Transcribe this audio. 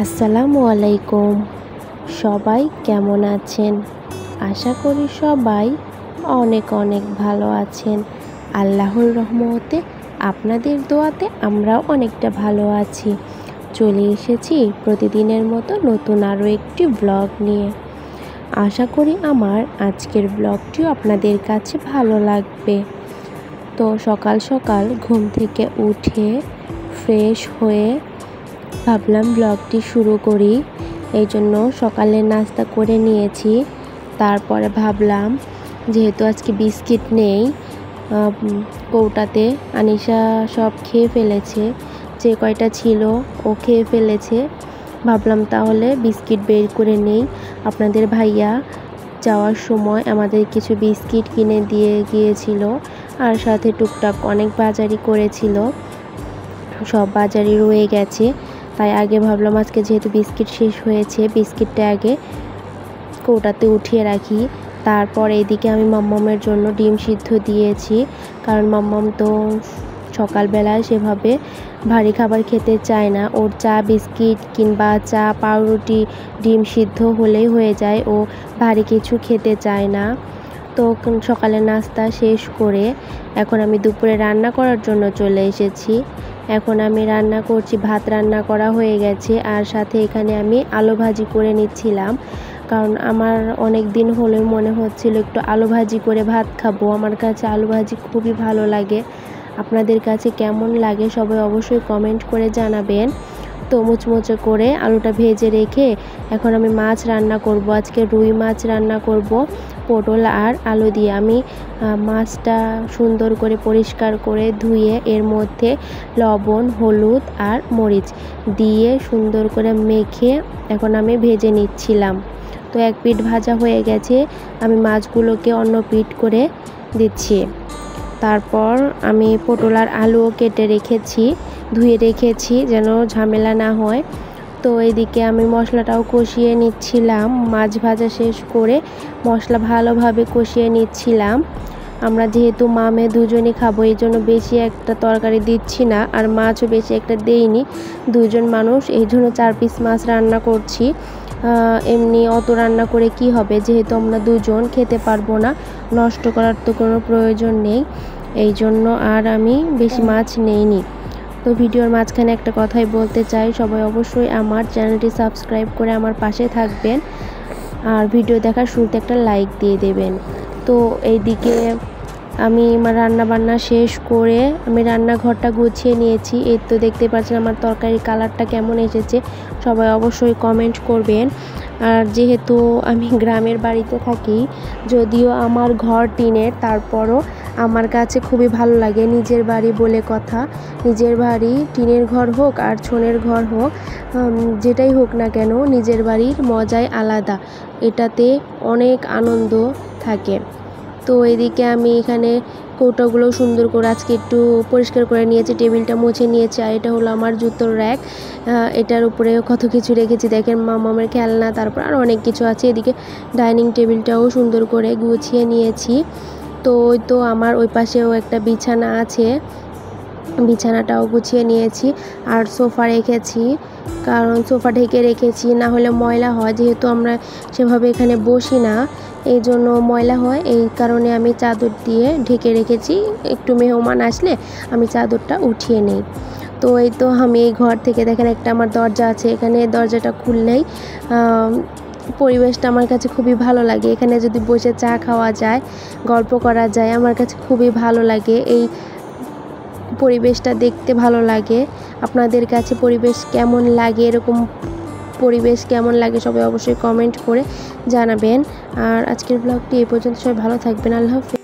আসসালামু আলাইকুম। সবাই কেমন আছেন? আশা করি সবাই অনেক অনেক ভালো আছেন। আল্লাহর রহমতে আপনাদের দোয়াতে আমরাও অনেকটা ভালো আছি। চলে এসেছি প্রতিদিনের মতো নতুন আরও একটি ব্লগ নিয়ে। আশা করি আমার আজকের ব্লগটিও আপনাদের কাছে ভালো লাগবে। তো সকাল সকাল ঘুম থেকে উঠে ফ্রেশ হয়ে ভাবলাম ব্লগটি শুরু করি। এই জন্য সকালে নাস্তা করে নিয়েছি। তারপরে ভাবলাম যেহেতু আজকে বিস্কিট নেই কৌটাতে, আনিশা সব খেয়ে ফেলেছে, যে কয়টা ছিল ও খেয়ে ফেলেছে। ভাবলাম তাহলে বিস্কিট বের করে নেই। আপনাদের ভাইয়া যাওয়ার সময় আমাদের কিছু বিস্কিট কিনে দিয়ে গিয়েছিল, আর সাথে টুকটাক অনেক বাজারই করেছিল, সব বাজারই রয়ে গেছে। তাই আগে ভাবলাম আজকে যেহেতু বিস্কিট শেষ হয়েছে, বিস্কিটটা আগে কৌটাতে উঠিয়ে রাখি। তারপর এদিকে আমি মাম্মামের জন্য ডিম সিদ্ধ দিয়েছি, কারণ মাম্মাম তো সকালবেলায় সেভাবে ভারী খাবার খেতে চায় না। ওর চা বিস্কিট কিংবা চা পাউরুটি ডিম সিদ্ধ হলেই হয়ে যায়, ও ভারী কিছু খেতে চায় না। তো সকালে নাস্তা শেষ করে এখন আমি দুপুরে রান্না করার জন্য চলে এসেছি। এখন আমি রান্না করছি, ভাত রান্না করা হয়ে গেছে, আর সাথে এখানে আমি আলু ভাজি করে নিচ্ছিলাম, কারণ আমার অনেক দিন হলে মনে হচ্ছিল একটু আলু ভাজি করে ভাত খাবো। আমার কাছে আলু ভাজি খুবই ভালো লাগে। আপনাদের কাছে কেমন লাগে সবাই অবশ্যই কমেন্ট করে জানাবেন। তো মুচমুচে করে আলুটা ভেজে রেখে এখন আমি মাছ রান্না করব। আজকে রুই মাছ রান্না করব পটল আর আলু দিয়ে। আমি মাছটা সুন্দর করে পরিষ্কার করে ধুয়ে এর মধ্যে লবণ, হলুদ আর মরিচ দিয়ে সুন্দর করে মেখে এখন আমি ভেজে নিচ্ছিলাম। তো এক পিঠ ভাজা হয়ে গেছে, আমি মাছগুলোকে অন্য পিঠ করে দিচ্ছি। তারপর আমি পটল আর আলুও কেটে রেখেছি, ধুয়ে রেখেছি যেন ঝামেলা না হয়। তো এদিকে আমি মশলাটাও কষিয়ে নিচ্ছিলাম। মাছ ভাজা শেষ করে মশলা ভালোভাবে কষিয়ে নিচ্ছিলাম। আমরা যেহেতু মামে দুজনই খাবো, এই জন্য বেশি একটা তরকারি দিচ্ছি না, আর মাছও বেশি একটা দেইনি। দুজন মানুষ, এই জন্য 4 পিস মাছ রান্না করছি। এমনি অত রান্না করে কি হবে, যেহেতু আমরা দুজন খেতে পারবো না, নষ্ট করার তো কোনো প্রয়োজন নেই। এই জন্য আর আমি বেশি মাছ নেইনি। তো ভিডিওর মাঝখানে একটা কথাই বলতে চাই, সবাই অবশ্যই আমার চ্যানেলটি সাবস্ক্রাইব করে আমার পাশে থাকবেন, আর ভিডিও দেখার শুরুতে একটা লাইক দিয়ে দেবেন। তো এইদিকে আমি আমার রান্নাবান্না শেষ করে আমি রান্নাঘরটা গুছিয়ে নিয়েছি। এই তো দেখতে পাচ্ছেন আমার তরকারির কালারটা কেমন এসেছে, সবাই অবশ্যই কমেন্ট করবেন। আর যেহেতু আমি গ্রামের বাড়িতে থাকি, যদিও আমার ঘর টিনের, তারপরও আমার কাছে খুবই ভালো লাগে। নিজের বাড়ি বলে কথা, নিজের বাড়ি টিনের ঘর হোক আর ছনের ঘর হোক, যেটাই হোক না কেন, নিজের বাড়ির মজাই আলাদা, এটাতে অনেক আনন্দ থাকে। তো এদিকে আমি এখানে কৌটাগুলো সুন্দর করে আজকে একটু পরিষ্কার করে নিয়েছি, টেবিলটা মুছে নিয়েছি। আর এটা হলো আমার জুতোর র্যাক, এটার উপরে কত কিছু রেখেছি দেখেন, মামামের খেলনা, তারপর আর অনেক কিছু আছে। এদিকে ডাইনিং টেবিলটাও সুন্দর করে গুছিয়ে নিয়েছি। তো ওই তো আমার ওই পাশেও একটা বিছানা আছে, বিছানাটাও গুছিয়ে নিয়েছি। আর সোফা রেখেছি, কারণ সোফা ঢেকে রেখেছি, না হলে ময়লা হয়, যেহেতু আমরা সেভাবে এখানে বসি না, এই জন্য ময়লা হয়। এই কারণে আমি চাদর দিয়ে ঢেকে রেখেছি, একটু মেহমান আসলে আমি চাদরটা উঠিয়ে নেই। তো এই তো আমি এই ঘর থেকে দেখেন একটা আমার দরজা আছে, এখানে দরজাটা খুললেই পরিবেশটা আমার কাছে খুবই ভালো লাগে। এখানে যদি বসে চা খাওয়া যায়, গল্প করা যায়, আমার কাছে খুবই ভালো লাগে। এই পরিবেশটা দেখতে ভালো লাগে। আপনাদের কাছে পরিবেশ কেমন লাগে, এরকম পরিবেশ কেমন লাগে সবাই অবশ্যই কমেন্ট করে জানাবেন। আর আজকের ব্লগটি এই পর্যন্ত, সবাই ভালো থাকবেন। আল্লাহ হাফেজ।